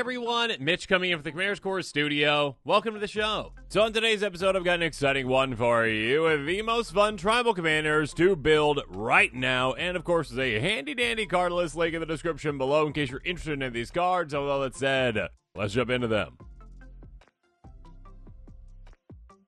everyone, Mitch coming in from the Commander's Core studio. Welcome to the show. So on today's episode, I've got an exciting one for you with the most fun tribal commanders to build right now. And of course, there's a handy dandy card list link in the description below in case you're interested in any of these cards. So with all that said, let's jump into them.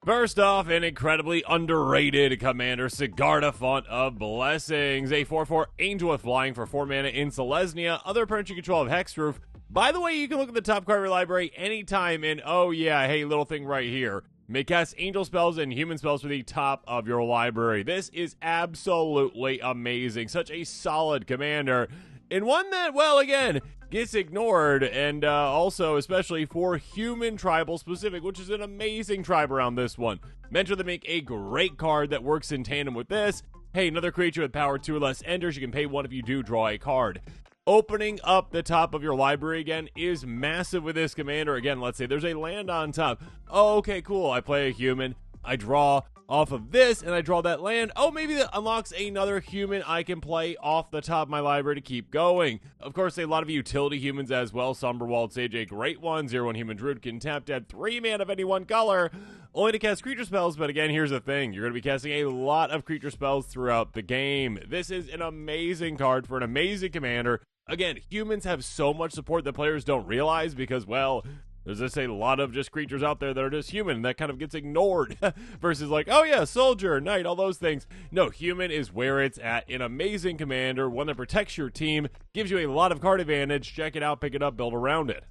First off, an incredibly underrated commander, Sigarda, Font of Blessings. A 4/4 Angel with Flying for 4 mana in Selesnya. Other opponents you control have Hexproof. By the way, you can look at the top card of your library anytime and, oh yeah, hey, little thing right here. May cast angel spells and human spells for the top of your library. This is absolutely amazing. Such a solid commander. And one that, well, again, gets ignored, and also especially for human tribal specific, which is an amazing tribe around this one. Mentor to make a great card that works in tandem with this. Hey, another creature with power 2 or less enters. You can pay 1 if you do draw a card. Opening up the top of your library again is massive with this commander. Again, let's say there's a land on top. Oh, okay, cool. I play a human. I draw off of this, and I draw that land. Oh, maybe that unlocks another human I can play off the top of my library to keep going. Of course, a lot of utility humans as well. Somberwald Sage, a great one. 0/1 human druid can tap to add 3 mana of any one color, only to cast creature spells. But again, here's the thing. You're going to be casting a lot of creature spells throughout the game. This is an amazing card for an amazing commander. Again, humans have so much support that players don't realize because, well, there's just a lot of just creatures out there that are just human, and that kind of gets ignored versus like, oh yeah, soldier, knight, all those things. No, human is where it's at. An amazing commander, one that protects your team, gives you a lot of card advantage. Check it out, pick it up, build around it.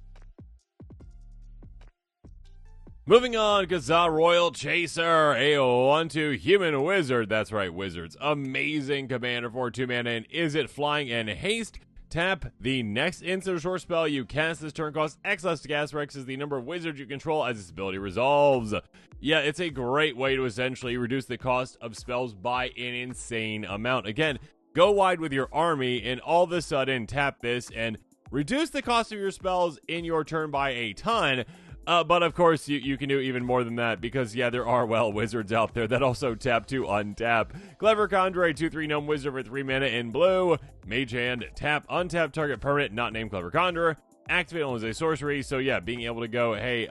Moving on, Kaza, Roil Chaser, a 1/2 human wizard. That's right, wizards. Amazing commander for 2 mana, and is it flying and haste? Tap the next instant or short spell you cast this turn costs X less to cast, where X is the number of wizards you control as this ability resolves. Yeah, it's a great way to essentially reduce the cost of spells by an insane amount. Again, go wide with your army and all of a sudden tap this and reduce the cost of your spells in your turn by a ton. But of course, you can do even more than that because, yeah, there are, well, wizards out there that also tap to untap. Clever Conjure, a 2/3 gnome wizard for 3 mana in blue. Mage Hand, tap, untap target permanent, not named Clever Conjurer. Activate only as a sorcery, so yeah, being able to go, hey,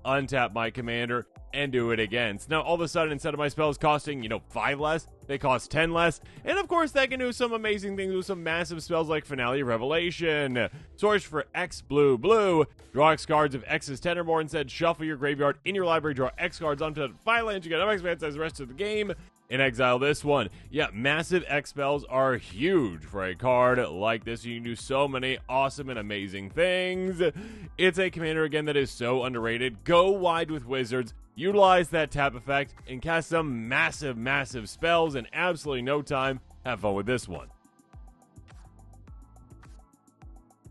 untap my commander and do it again. So now all of a sudden, instead of my spells costing, 5 less, they cost 10 less. And of course, that can do some amazing things with some massive spells like Finale Revelation. Source for X blue blue. Draw X cards if X is 10 or more. Instead, shuffle your graveyard in your library, draw X cards onto 5 lands. You get X mana size the rest of the game. And exile this one. Yeah, massive X spells are huge for a card like this. You can do so many awesome and amazing things. It's a commander, again, that is so underrated. Go wide with wizards. Utilize that tap effect and cast some massive, massive spells in absolutely no time. Have fun with this one.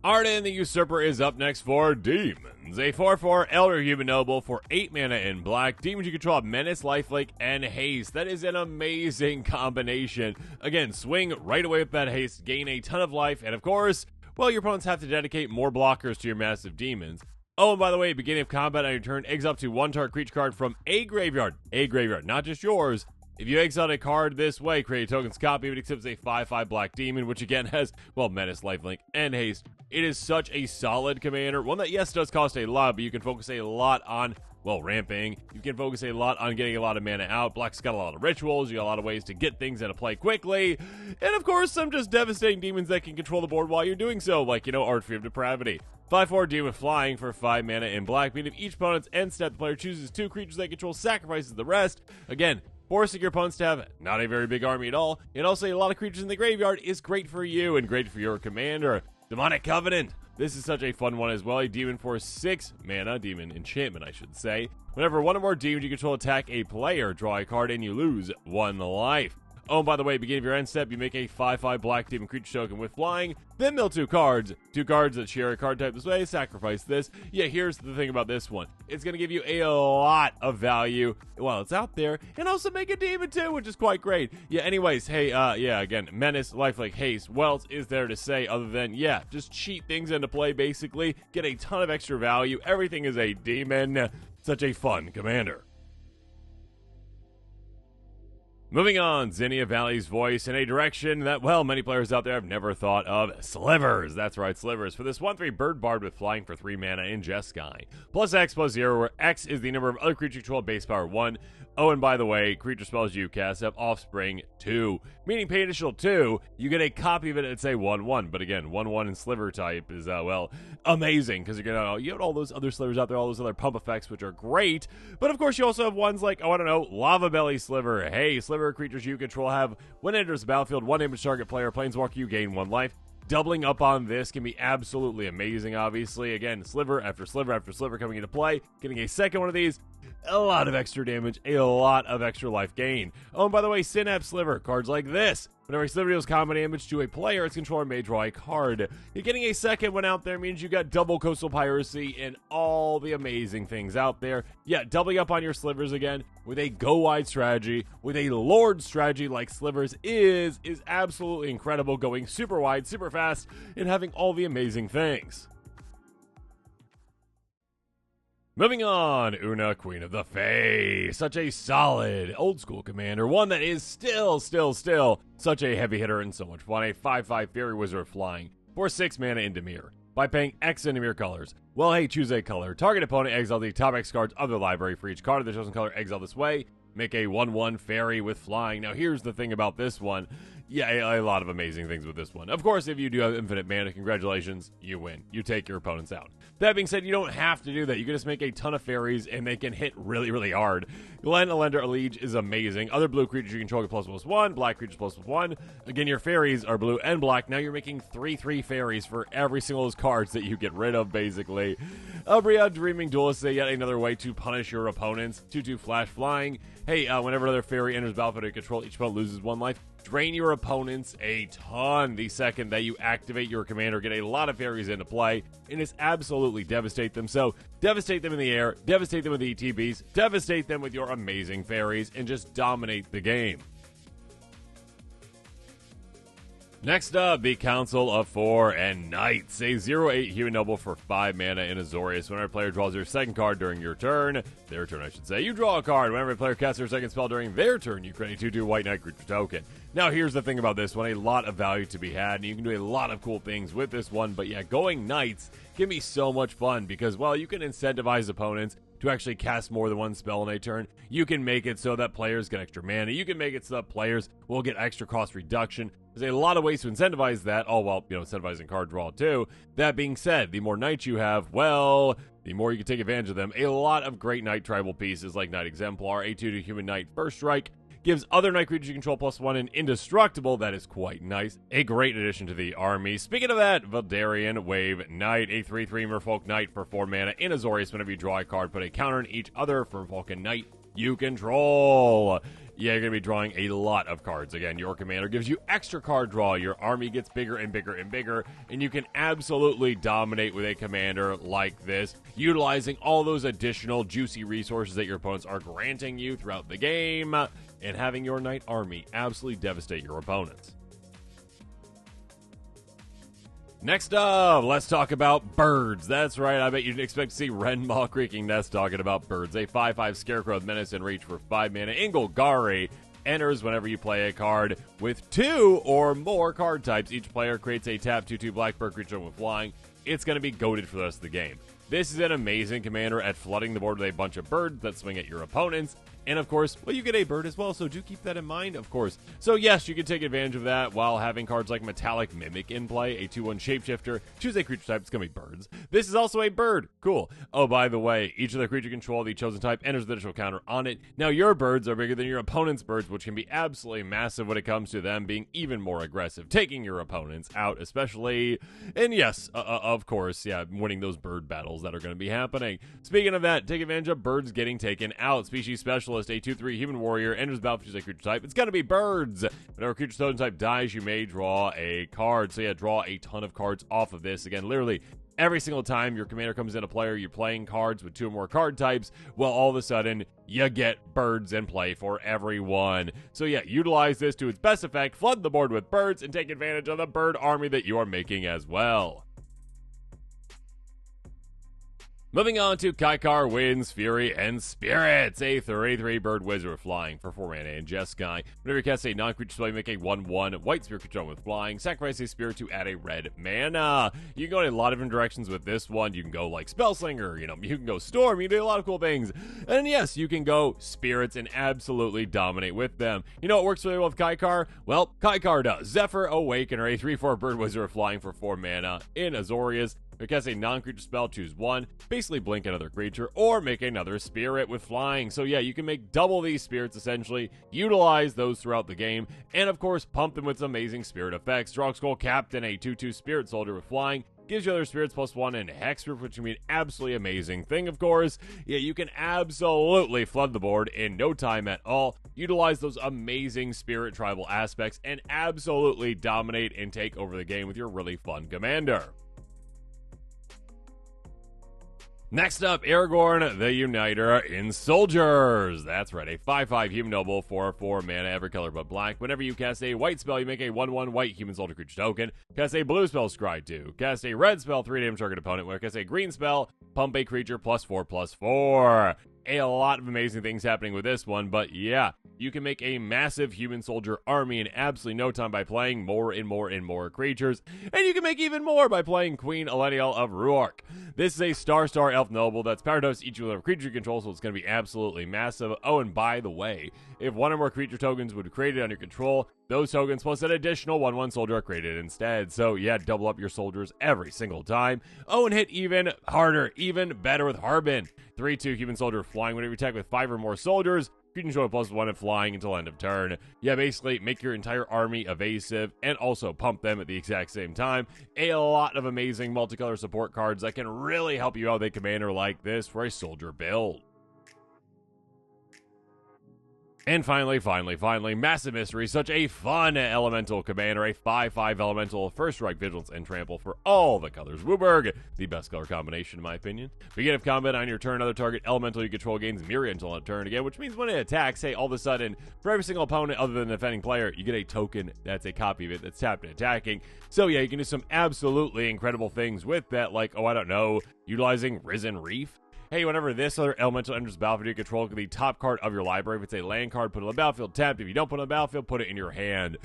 Ardyn, the Usurper, is up next for Demons. A 4/4 Elder Human Noble for 8 mana in black. Demons you control have Menace, Lifelink, and Haste. That is an amazing combination. Again, swing right away with that Haste, gain a ton of life, and of course, well, your opponents have to dedicate more blockers to your massive demons. Oh, and by the way, beginning of combat on your turn, exile up to 1 target creature card from a graveyard, not just yours. If you exile a card this way, create a token's copy of it, except it's a 5/5 black demon, which again has, well, Menace, Lifelink, and Haste. It is such a solid commander, one that, yes, does cost a lot, but you can focus a lot on, well, ramping. You can focus a lot on getting a lot of mana out. Black's got a lot of rituals. You got a lot of ways to get things into play quickly. And, of course, some just devastating demons that can control the board while you're doing so, like, Artistry of Depravity. 5/4 Demon Flying for 5 mana in black, meaning if each opponent's end step, the player chooses 2 creatures they control, sacrifices the rest. Again, forcing your opponents to have not a very big army at all, and also a lot of creatures in the graveyard is great for you and great for your commander. Demonic Covenant. This is such a fun one as well. A demon for 6 mana, demon enchantment, I should say. Whenever one or more demons you control attack a player, draw a card and you lose 1 life. Oh, and by the way, beginning of your end step, you make a 5/5 black demon creature token with flying, then mill 2 cards. 2 cards that share a card type this way, sacrifice this. Yeah, here's the thing about this one. It's going to give you a lot of value while it's out there, and also make a demon too, which is quite great. Yeah, anyways, hey, yeah, again, Menace, Lifelink, Haste. What else is there to say other than, yeah, just cheat things into play, basically. Get a ton of extra value. Everything is a demon. Such a fun commander. Moving on, Zinnia Valley's voice in a direction that, well, many players out there have never thought of. Slivers. That's right, Slivers. For this 1/3 bird bard with flying for 3 mana in Jeskai. Plus X plus 0, where X is the number of other creature control base power 1. Oh, and by the way, creature spells you cast have offspring 2. Meaning pay additional 2, you get a copy of it at, say, 1/1. But again, 1/1 in Sliver type is, well, amazing. Because you have all those other Slivers out there, all those other pump effects, which are great. But of course, you also have ones like, oh, I don't know, Lava Belly Sliver. Hey, Sliver creatures you control have, when it enters the battlefield, 1 damage target player, planeswalker, you gain 1 life. Doubling up on this can be absolutely amazing, obviously. Again, sliver after sliver after sliver coming into play. Getting a second one of these, a lot of extra damage, a lot of extra life gain. Oh, and by the way, Synapse Sliver, cards like this. Whenever a sliver deals combat damage to a player, its controller may draw a card. You're getting a second one out there means you got double Coastal Piracy and all the amazing things out there. Yeah, doubling up on your slivers again with a go-wide strategy, with a Lord strategy like Slivers is absolutely incredible, going super wide, super fast, and having all the amazing things. Moving on, Oona, Queen of the Fae. Such a solid, old-school commander. One that is still such a heavy hitter and so much fun. A 5/5 Fairy Wizard flying for 6 mana in Dimir. By paying X in Dimir colors. Well, hey, choose a color. Target opponent exile the top X cards of the library. For each card of the chosen color exile this way. Make a 1/1 Fairy with flying. Now, here's the thing about this one. Yeah, a lot of amazing things with this one. Of course, if you do have infinite mana, congratulations, you win. You take your opponents out. That being said, you don't have to do that. You can just make a ton of fairies, and they can hit really hard. Glen Elender Liege is amazing. Other blue creatures you control get ++1, black creatures ++1. Again, your fairies are blue and black. Now you're making 3/3 fairies for every single of those cards that you get rid of, basically. Abria, Dreaming Duelist, yet another way to punish your opponents. 2/2 flash flying. Hey, whenever another fairy enters battlefield to control, each opponent loses 1 life. Drain your opponents a ton the second that you activate your commander. Get a lot of fairies into play, and it's absolutely devastate them. So, devastate them in the air, devastate them with ETBs, devastate them with your amazing fairies, and just dominate the game. Next up, the Council of Four and Knights. A 0/8 human noble for 5 mana in Azorius. Whenever a player draws their second card during your turn, their turn I should say, you draw a card. Whenever a player casts their second spell during their turn, you create a 2/2 white knight creature token. Now here's the thing about this one, a lot of value to be had, and you can do a lot of cool things with this one, but yeah, going Knights can be so much fun because, well, you can incentivize opponents to actually cast more than one spell in a turn. You can make it so that players get extra mana. You can make it so that players will get extra cost reduction. There's a lot of ways to incentivize that, all while, incentivizing card draw too. That being said, the more knights you have, well, the more you can take advantage of them. A lot of great knight tribal pieces like Knight Exemplar, a 2/2 human knight first strike, gives other knight creatures you control +1 and indestructible. That is quite nice. A great addition to the army. Speaking of that, Veldarian Wave Knight, a 3/3 Merfolk Knight for 4 mana in Azorius. Whenever you draw a card, put a counter on each other for Vulcan Knight you control. Yeah, you're going to be drawing a lot of cards. Again, your commander gives you extra card draw. Your army gets bigger and bigger and bigger, and you can absolutely dominate with a commander like this, utilizing all those additional juicy resources that your opponents are granting you throughout the game, and having your knight army absolutely devastate your opponents. Next up, let's talk about birds. That's right, I bet you didn't expect to see Rendmaw Creaking Nest talking about birds. A 5/5 Scarecrow with Menace and Reach for 5 mana in Golgari enters whenever you play a card with 2 or more card types. Each player creates a tap 2/2 Blackbird creature with flying. It's going to be goated for the rest of the game. This is an amazing commander at flooding the board with a bunch of birds that swing at your opponents. And of course, well, you get a bird as well, so do keep that in mind, of course. So yes, you can take advantage of that while having cards like Metallic Mimic in play, a 2/1 Shapeshifter. Choose a creature type, it's going to be birds. This is also a bird. Cool. Oh, by the way, each of the creature control of the chosen type enters the additional counter on it. Now, your birds are bigger than your opponent's birds, which can be absolutely massive when it comes to them being even more aggressive, taking your opponents out, especially. And yes, of course, yeah, winning those bird battles that are going to be happening. Speaking of that, take advantage of birds getting taken out. Species Specialist, a 2/3 human warrior, enters the battlefield as a creature type. It's going to be birds. Whenever a creature totem type dies, you may draw a card. So yeah, draw a ton of cards off of this. Again, literally every single time your commander comes in a player, you're playing cards with 2 or more card types. Well, all of a sudden, you get birds in play for everyone. So yeah, utilize this to its best effect, flood the board with birds, and take advantage of the bird army that you are making as well. Moving on to Kykar Winds, Fury, and Spirits. A 33 bird wizard with flying for 4 mana in Jeskai. Whenever you cast a non-creature spell, you make a 1/1 white spirit control with flying. Sacrifice a spirit to add a red mana. You can go in a lot of different directions with this one. You can go like Spellslinger, you can go Storm, you can do a lot of cool things. And yes, you can go Spirits and absolutely dominate with them. You know what works really well with Kykar? Well, Kykar does. Zephyr Awakener, a 3/4 bird wizard with flying for 4 mana in Azorius. If you cast a non-creature spell, choose one. Basically blink another creature or make another spirit with flying. So yeah, you can make double these spirits essentially, utilize those throughout the game, and of course pump them with some amazing spirit effects. Drogskol Captain, a 2/2 spirit soldier with flying, gives you other spirits +1 and hexproof, which can be an absolutely amazing thing, of course. Yeah, you can absolutely flood the board in no time at all, utilize those amazing spirit tribal aspects, and absolutely dominate and take over the game with your really fun commander. Next up, Aragorn the Uniter in Soldiers. That's right, a 5/5 human noble for 4 mana, every color but black. Whenever you cast a white spell, you make a 1/1 white human soldier creature token. Cast a blue spell, scry 2. Cast a red spell, 3 damage target opponent. When cast a green spell, pump a creature +4/+4. A lot of amazing things happening with this one, but yeah, you can make a massive human soldier army in absolutely no time by playing more and more and more creatures, and you can make even more by playing Queen Elenial of Ruark. This is a star elf noble that's powered to each with a creature you control, so it's going to be absolutely massive. Oh, and by the way, if one or more creature tokens would be created on your control, those tokens plus an additional 1/1 soldier are created instead. So yeah, double up your soldiers every single time. Oh, and hit even harder, even better with Harbin. 3/2 human soldier flying. Whenever you attack with 5 or more soldiers, you can show a +1 and flying until end of turn. Yeah, basically make your entire army evasive and also pump them at the exact same time. A lot of amazing multicolor support cards that can really help you out with a commander like this for a soldier build. And finally, Massive Mystery, such a fun elemental commander, a 5/5 elemental, first strike, vigilance, and trample for all the colors. Wooburg, the best color combination in my opinion. Beginning of combat on your turn, other target elemental you control gains Myriad until end of turn again, which means when it attacks, hey, all of a sudden, for every single opponent other than the defending player, you get a token that's a copy of it that's tapped and attacking. So yeah, you can do some absolutely incredible things with that, like, oh, I don't know, utilizing Risen Reef. Hey, whenever this other elemental enters the battlefield, you control the top card of your library. If it's a land card, put it on the battlefield, tapped. If you don't put it on the battlefield, put it in your hand.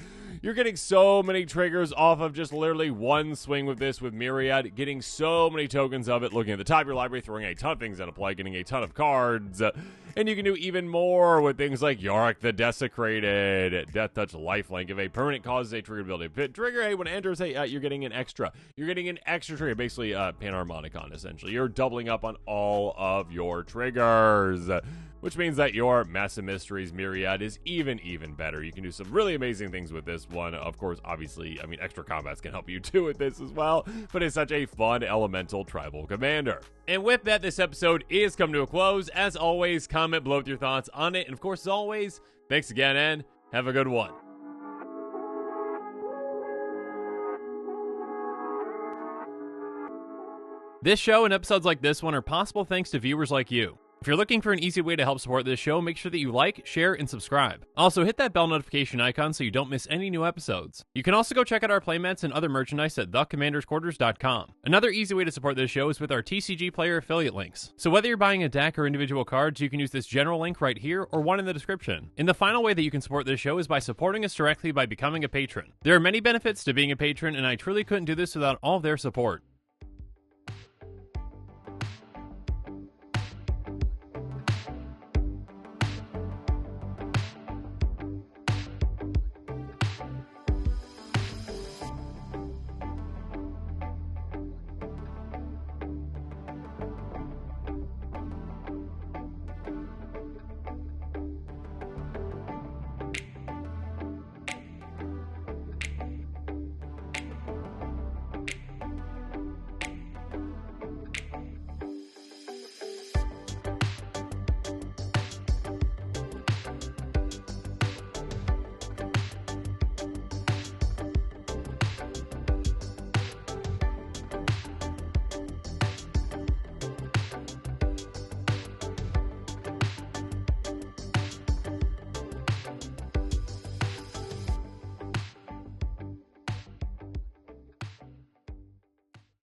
You're getting so many triggers off of just literally one swing with this, with Myriad, getting so many tokens of it, looking at the top of your library, throwing a ton of things into play, getting a ton of cards. And you can do even more with things like Yorick the Desecrated, Death Touch Lifelink. If a permanent causes a trigger ability to trigger, hey, when it enters, hey, you're getting an extra. You're getting an extra trigger, basically Panharmonicon, essentially. You're doubling up on all of your triggers, which means that your Massive Mysteries Myriad is even better. You can do some really amazing things with this one. Of course, obviously, I mean, extra combats can help you too with this as well, but it's such a fun elemental tribal commander. And with that, this episode is coming to a close. As always, comment below with your thoughts on it. And of course, as always, thanks again and have a good one. This show and episodes like this one are possible thanks to viewers like you. If you're looking for an easy way to help support this show, make sure that you like, share, and subscribe. Also, hit that bell notification icon so you don't miss any new episodes. You can also go check out our playmats and other merchandise at thecommandersquarters.com. Another easy way to support this show is with our TCG player affiliate links. So whether you're buying a deck or individual cards, you can use this general link right here or one in the description. And the final way that you can support this show is by supporting us directly by becoming a patron. There are many benefits to being a patron, and I truly couldn't do this without all of their support.